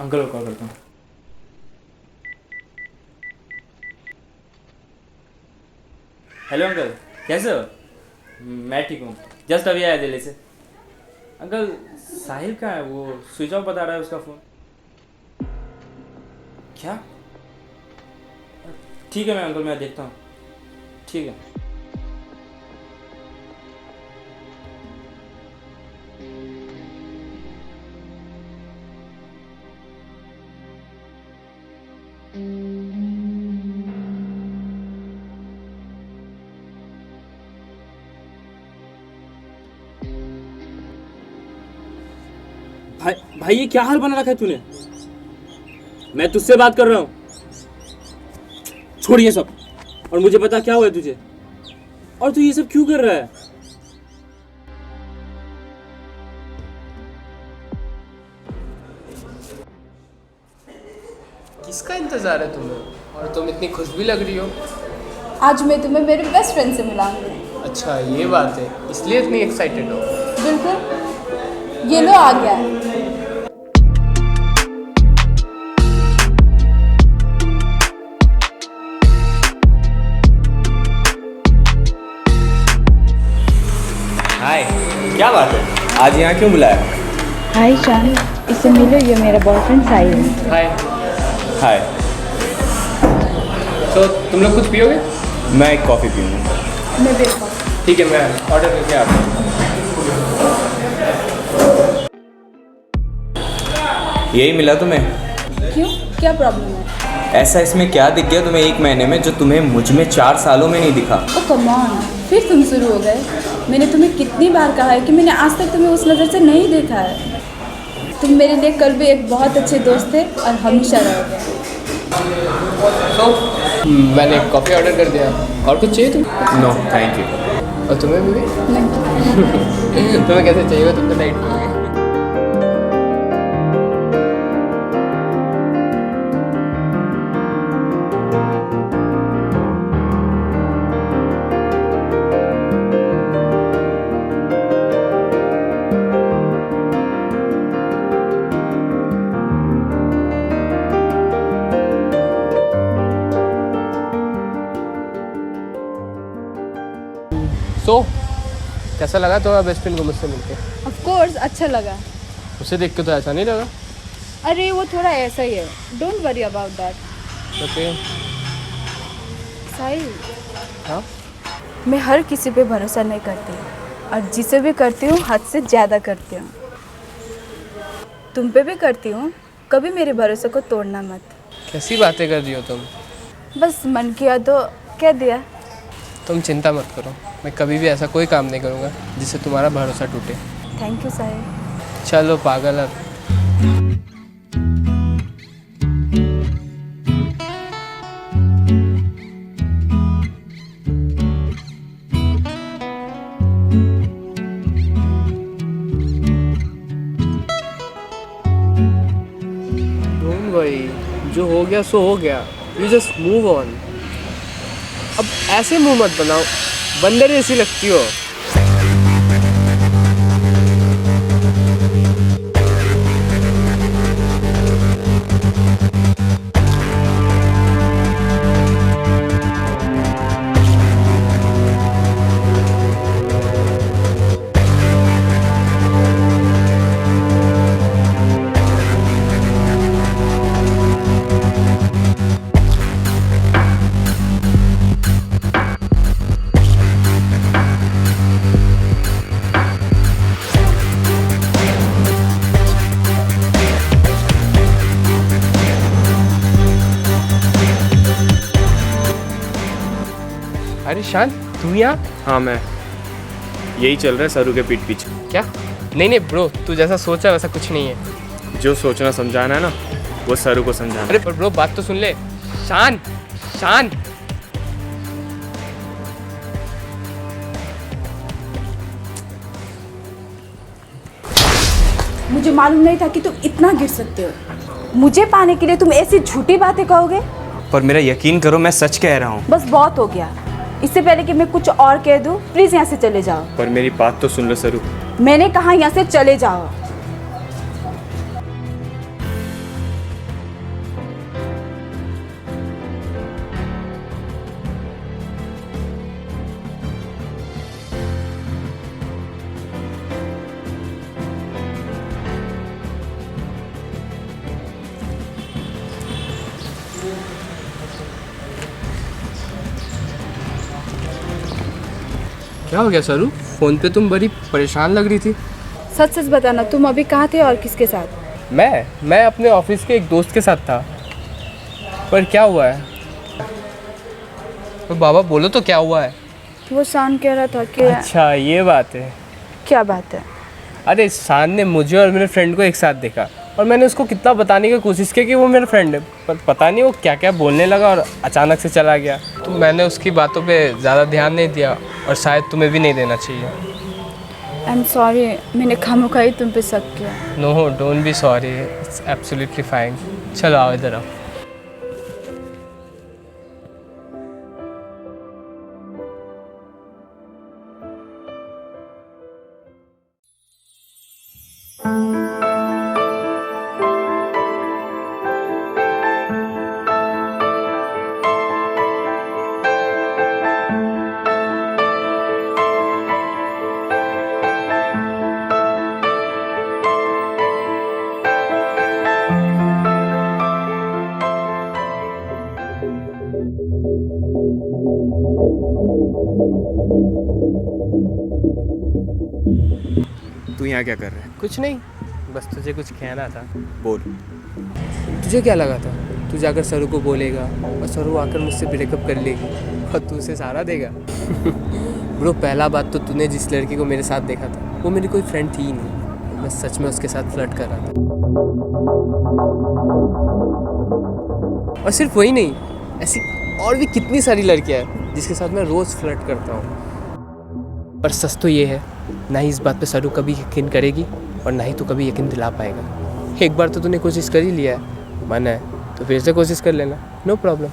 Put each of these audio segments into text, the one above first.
Uncle को call करता हूँ। हेलो अंकल, कैसे हो? मैं ठीक हूँ, जस्ट अभी आया दिल्ली से। अंकल साहिल कहाँ है? वो स्विच ऑफ बता रहा है उसका फ़ोन। क्या? ठीक है मैं अंकल मैं देखता हूँ। ठीक है। भाई भाई ये क्या हाल बना रखा है तूने? मैं तुझसे बात कर रहा हूँ। छोड़ ये सब। और मुझे बता क्या हुआ है तुझे, और तू ये सब क्यों कर रहा है? किसका इंतज़ार है तुम्हें? और तुम इतनी खुश भी लग रही हो। आज मैं तुम्हें मेरे बेस्ट फ्रेंड से मिलाऊंगी। अच्छा ये बात है, इसलिए इतनी एक्साइटेड हो। बिल्कुल, ये लो आ गया है। हाय, क्या बात है? आज यहाँ क्यों बुलाया? हाय शान, इससे मिलो, ये मेरा बॉयफ्रेंड साहिल है। हाय। हाय। तो तुम लोग कुछ पियोगे? मैं एक कॉफ़ी पीऊँगा। मैं देखा। ठीक है, मैं ऑर्डर करके आता हूँ। यही मिला तुम्हें? क्यों, क्या प्रॉब्लम है? ऐसा इसमें क्या दिख गया तुम्हें 1 महीने में जो तुम्हें मुझ में 4 सालों में नहीं दिखा? ओ कम ऑन, फिर तुम शुरू हो गए। मैंने तुम्हें कितनी बार कहा है कि मैंने आज तक तुम्हें उस नज़र से नहीं देखा है। तुम मेरे लिए कल भी एक बहुत अच्छे दोस्त थे और हमेशा रहोगे। तो मैंने कॉफ़ी ऑर्डर कर दिया। और कुछ चाहिए तुम? No thank you. और तुम्हें भी? नहीं। तुम्हें कैसे चाहिए? तुम तो डाइट पे हो। तो कैसा लगा तुम्हारा बेस्ट फ्रेंड को मुझसे मिलके? ऑफ कोर्स अच्छा लगा। उसे देख के तो ऐसा नहीं लगा। अरे वो थोड़ा ऐसा ही है, don't worry about that. Okay. Sahil, हाँ? मैं हर किसी पे भरोसा नहीं करती, और जिसे भी करती हूँ हद से ज़्यादा करती हूँ। तुम पे भी करती हूँ, कभी मेरे भरोसे को तोड़ना मत। कैसी बातें कर रही हो तुम? बस मन किया तो कह दिया। तुम चिंता मत करो, मैं कभी भी ऐसा कोई काम नहीं करूँगा जिससे तुम्हारा भरोसा टूटे। थैंक यू साहिल। चलो पागल अब। डोंट वरी, जो हो गया सो हो गया। You just move on. अब ऐसे मुंह मत बनाओ, बंदर जैसी लगती हो। अरे शान, तुम यहाँ? हाँ मैं, यही चल रहा है सरू के पीठ पीछे। क्या? नहीं ब्रो, तू जैसा सोचा वैसा कुछ नहीं है। जो सोचना समझाना है ना, वो सरू को समझाना। अरे पर ब्रो बात तो सुन ले। शान, शान। मुझे मालूम नहीं था कि तुम इतना गिर सकते हो। मुझे पाने के लिए तुम ऐसी झूठी बातें कहोगे? पर मेरा यकीन करो, मैं सच कह रहा हूँ। बस बहुत हो गया। इससे पहले कि मैं कुछ और कह दूं, प्लीज यहाँ से चले जाओ। पर मेरी बात तो सुन लो सरू। मैंने कहा यहाँ से चले जाओ। क्या हो गया सरू? फ़ोन पे तुम बड़ी परेशान लग रही थी। सच सच बताना, तुम अभी कहाँ थे और किसके साथ? मैं अपने ऑफिस के एक दोस्त के साथ था। पर क्या हुआ है? तो बाबा बोलो तो क्या हुआ है? वो शान कह रहा था कि अच्छा ये बात है। क्या बात है? अरे शान ने मुझे और मेरे फ्रेंड को एक साथ देखा और मैंने उसको कितना बताने की कोशिश की कि वो मेरा फ्रेंड है, पर पता नहीं वो क्या क्या बोलने लगा और अचानक से चला गया। तो मैंने उसकी बातों पे ज़्यादा ध्यान नहीं दिया और शायद तुम्हें भी नहीं देना चाहिए। आई एम सॉरी, मैंने खामोखाई तुम पे शक किया। No don't be sorry, it's absolutely fine. चलो आओ इधर आओ। तू यहाँ क्या कर रहा है? कुछ नहीं, बस तुझे कुछ कहना था। बोल। तुझे क्या लगा था तू जाकर सरू को बोलेगा और सरू आकर मुझसे ब्रेकअप कर लेगी और तू उसे सहारा देगा? ब्रो, पहला बात तो तूने जिस लड़की को मेरे साथ देखा था वो मेरी कोई फ्रेंड थी ही नहीं। मैं सच में उसके साथ फ्लर्ट कर रहा था। और सिर्फ वही नहीं, ऐसी और भी कितनी सारी लड़कियां हैं जिसके साथ मैं रोज़ फ्लर्ट करता हूँ। पर सच तो ये है, ना ही इस बात पे सरू कभी यकीन करेगी और ना ही तू कभी यकीन दिला पाएगा। एक बार तो तूने कोशिश कर ही लिया है, मन है तो फिर से कोशिश कर लेना, नो प्रॉब्लम।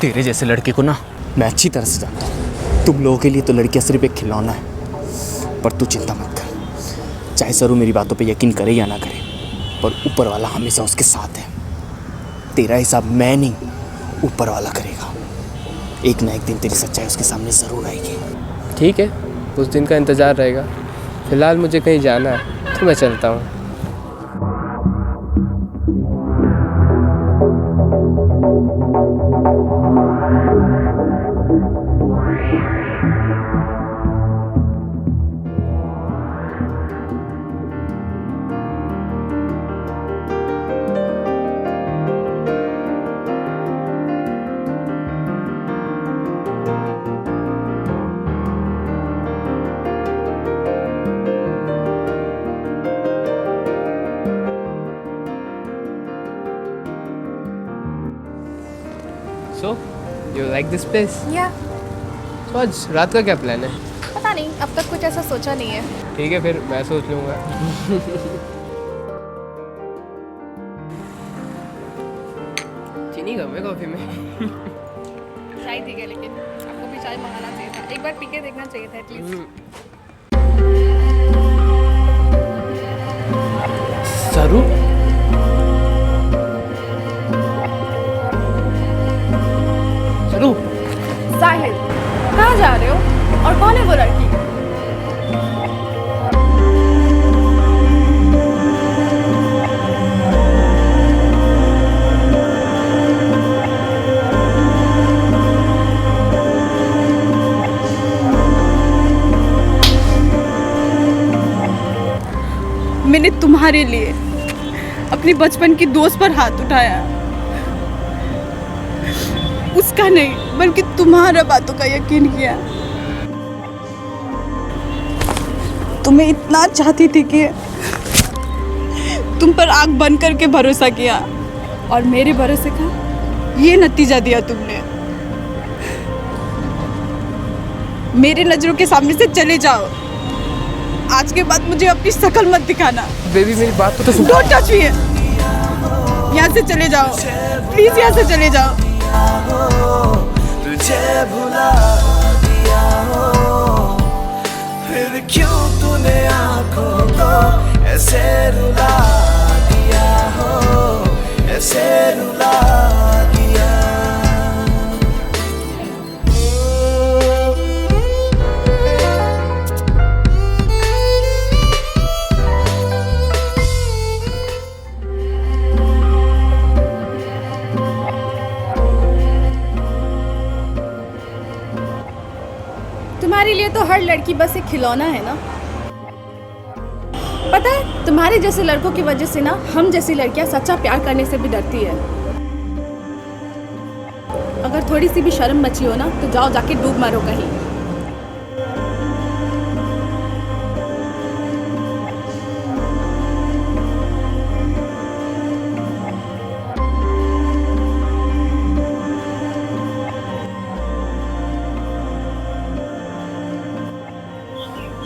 तेरे जैसे लड़के को ना मैं अच्छी तरह से जानता हूँ। तुम लोगों के लिए तो लड़कियाँ सिर्फ एक खिलौना है। पर तू चिंता मत कर, चाहे सरू मेरी बातों पे यकीन करे या ना करे, पर ऊपर वाला हमेशा उसके साथ है। तेरा हिसाब मैं नहीं, ऊपर वाला करेगा। एक ना एक दिन तेरी सच्चाई उसके सामने ज़रूर आएगी। ठीक है, उस दिन का इंतज़ार रहेगा। फ़िलहाल मुझे कहीं जाना है तो मैं चलता हूँ। So, you like this place? या तो आज रात का क्या प्लान है? पता नहीं, अब तक कुछ ऐसा सोचा नहीं है। ठीक है, फिर मैं सोच लूँगा। चीनी कम है कॉफ़ी में। चाय ठीक है, लेकिन आपको भी चाय मंगाना चाहिए था। एक बार पी के देखना चाहिए था एटलीस्ट। सरू? सरू? साहिल, कहाँ जा रहे हो? और कौन है वो लड़की? मैंने तुम्हारे लिए अपनी बचपन की दोस्त पर हाथ उठाया, उसका नहीं बल्कि तुम्हारा बातों का यकीन किया। तुम्हें इतना चाहती थी कि तुम पर आंख बंद करके भरोसा किया और मेरे भरोसे का ये नतीजा दिया तुमने। मेरे नजरों के सामने से चले जाओ। आज के बाद मुझे अपनी शक्ल मत दिखाना। बेबी मेरी बात तो सुन। Don't touch me. यहाँ से चले जाओ, प्लीज यहाँ से चले जाओ। तुझे भुला दिया हो, फिर क्यों तूने आँखों को ऐसे रुला दिया हो, ऐसे रुला दिया। तुम्हारे लिए तो हर लड़की बस एक खिलौना है ना। पता है तुम्हारे जैसे लड़कों की वजह से ना हम जैसी लड़कियां सच्चा प्यार करने से भी डरती है। अगर थोड़ी सी भी शर्म बची हो ना तो जाओ जाके डूब मरो कहीं।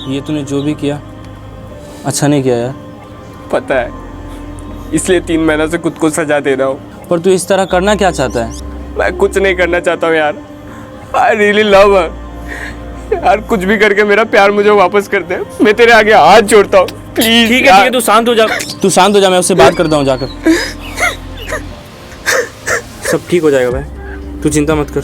ये तूने जो भी किया अच्छा नहीं किया यार। पता है, इसलिए 3 महीना से खुद को सजा दे रहा हूँ। पर तू इस तरह करना क्या चाहता है? मैं कुछ नहीं करना चाहता हूँ यार। आई रियली लव हर। यार कुछ भी करके मेरा प्यार मुझे वापस कर दे, मैं तेरे आगे हाथ जोड़ता हूँ प्लीज। ठीक है तू शांत हो जा। तू शांत हो जा, मैं उससे बात करता हूँ जाकर। सब ठीक हो जाएगा भाई, तू चिंता मत कर।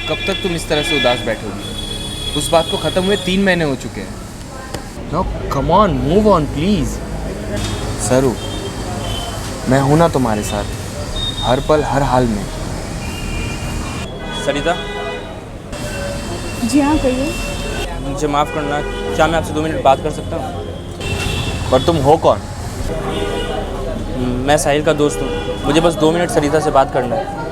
कब तक तुम इस तरह से उदास बैठोगी? उस बात को ख़त्म हुए 3 महीने हो चुके हैं। No come on, move on please. Saru, मैं हूं ना तुम्हारे साथ, हर पल हर हाल में। सरिता जी हाँ कहिए। मुझे माफ़ करना, क्या मैं आपसे 2 मिनट बात कर सकता हूँ? पर तुम हो कौन? मैं साहिल का दोस्त हूँ, मुझे बस 2 मिनट सरिता से बात करना है।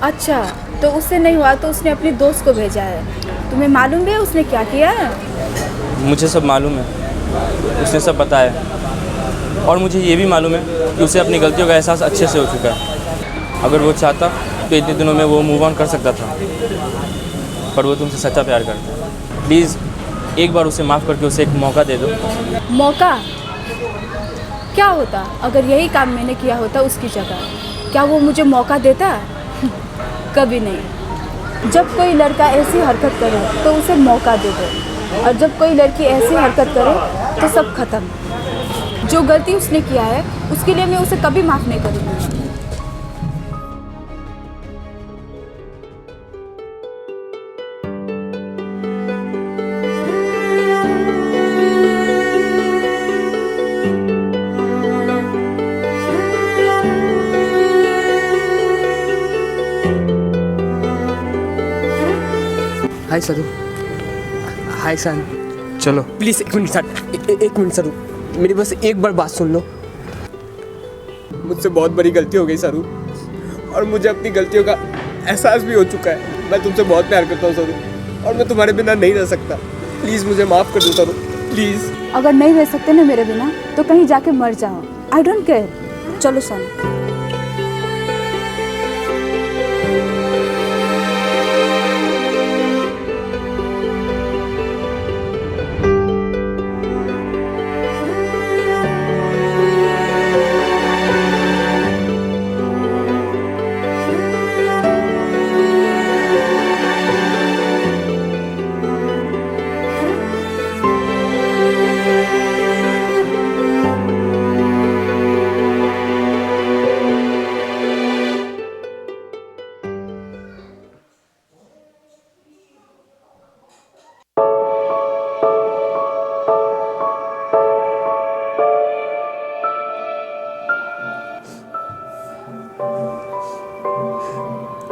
अच्छा तो उससे नहीं हुआ तो उसने अपने दोस्त को भेजा है। तुम्हें मालूम भी है उसने क्या किया है? मुझे सब मालूम है, उसने सब बताया। और मुझे ये भी मालूम है कि उसे अपनी गलतियों का एहसास अच्छे से हो चुका है। अगर वो चाहता तो इतने दिनों में वो मूव ऑन कर सकता था, पर वो तुमसे सच्चा प्यार करता है। प्लीज़ एक बार उसे माफ़ करके उसे एक मौका दे दो। मौका? क्या होता अगर यही काम मैंने किया होता उसकी जगह? क्या वो मुझे मौका देता? कभी नहीं। जब कोई लड़का ऐसी हरकत करे तो उसे मौका दे दो, और जब कोई लड़की ऐसी हरकत करे तो सब खत्म। जो गलती उसने किया है उसके लिए मैं उसे कभी माफ़ नहीं करूँगी। हाय सरू। हाय सन। चलो प्लीज़ 1 मिनट सर, 1 मिनट सरू, मेरी बस एक बार बात सुन लो। मुझसे बहुत बड़ी गलती हो गई सरू, और मुझे अपनी गलतियों का एहसास भी हो चुका है। मैं तुमसे बहुत प्यार करता हूँ सरू, और मैं तुम्हारे बिना नहीं रह सकता। प्लीज़ मुझे माफ़ कर दो सरू, प्लीज़। अगर नहीं रह सकते ना मेरे बिना तो कहीं जाके मर जाओ। I don't care. चलो सन।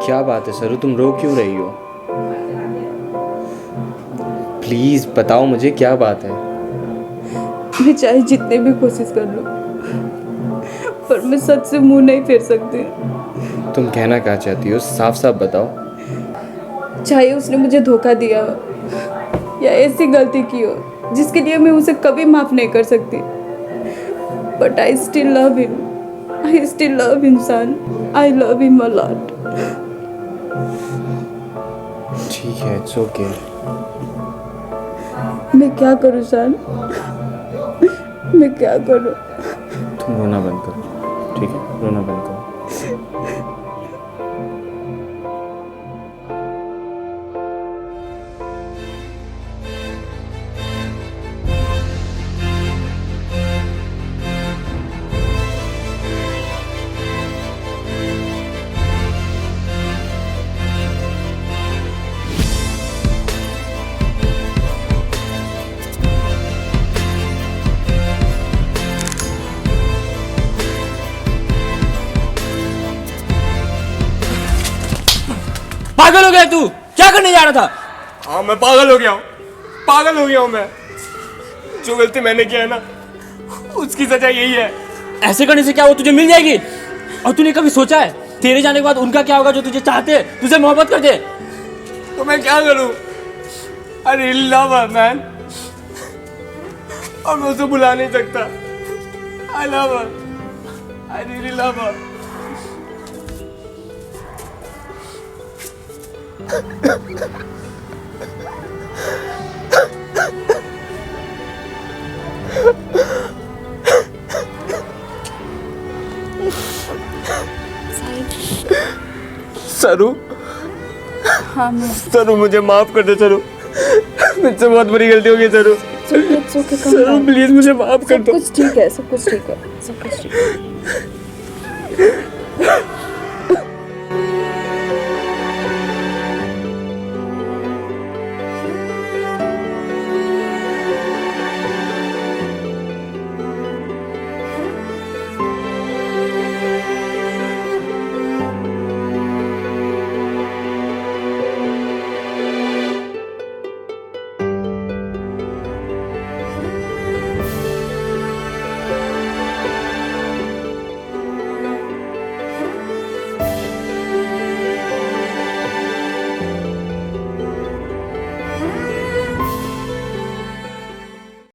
क्या बात है सरू, तुम रो क्यों रही हो? प्लीज़ बताओ मुझे क्या बात है। मैं चाहे जितने भी कोशिश कर लूं, पर मैं सच से मुंह नहीं फेर सकती। तुम कहना क्या चाहती हो, साफ साफ बताओ। चाहे उसने मुझे धोखा दिया हो या ऐसी गलती की हो जिसके लिए मैं उसे कभी माफ नहीं कर सकती, but I still love him. I still love इंसान। I love him a lot. ठीक है, इट्स ओके। मैं क्या करूँ सान? मैं क्या करूँ? तुम रोना बंद करो, ठीक है? रोना बंद करो। पागल हो गया तू? क्या करने जा रहा था? हाँ मैं पागल हो गया हूँ मैं। जो गलती मैंने किया है ना, उसकी सजा यही है। ऐसे करने से क्या वो तुझे मिल जाएगी? और तूने कभी सोचा है तेरे जाने के बाद उनका क्या होगा जो तुझे चाहते, तुझे मोहब्बत करते? तो मैं क्या करूँ? I really love her, man. और मैं उसे बुला नहीं सकता। I love her. I really love her. सरू, हाँ मैं सरू मुझे माफ कर दे सरू। मुझसे बहुत बड़ी गलती हो गई सरू। सरू प्लीज मुझे माफ कर सब दो। कुछ ठीक है, सब कुछ ठीक है, सब कुछ ठीक है।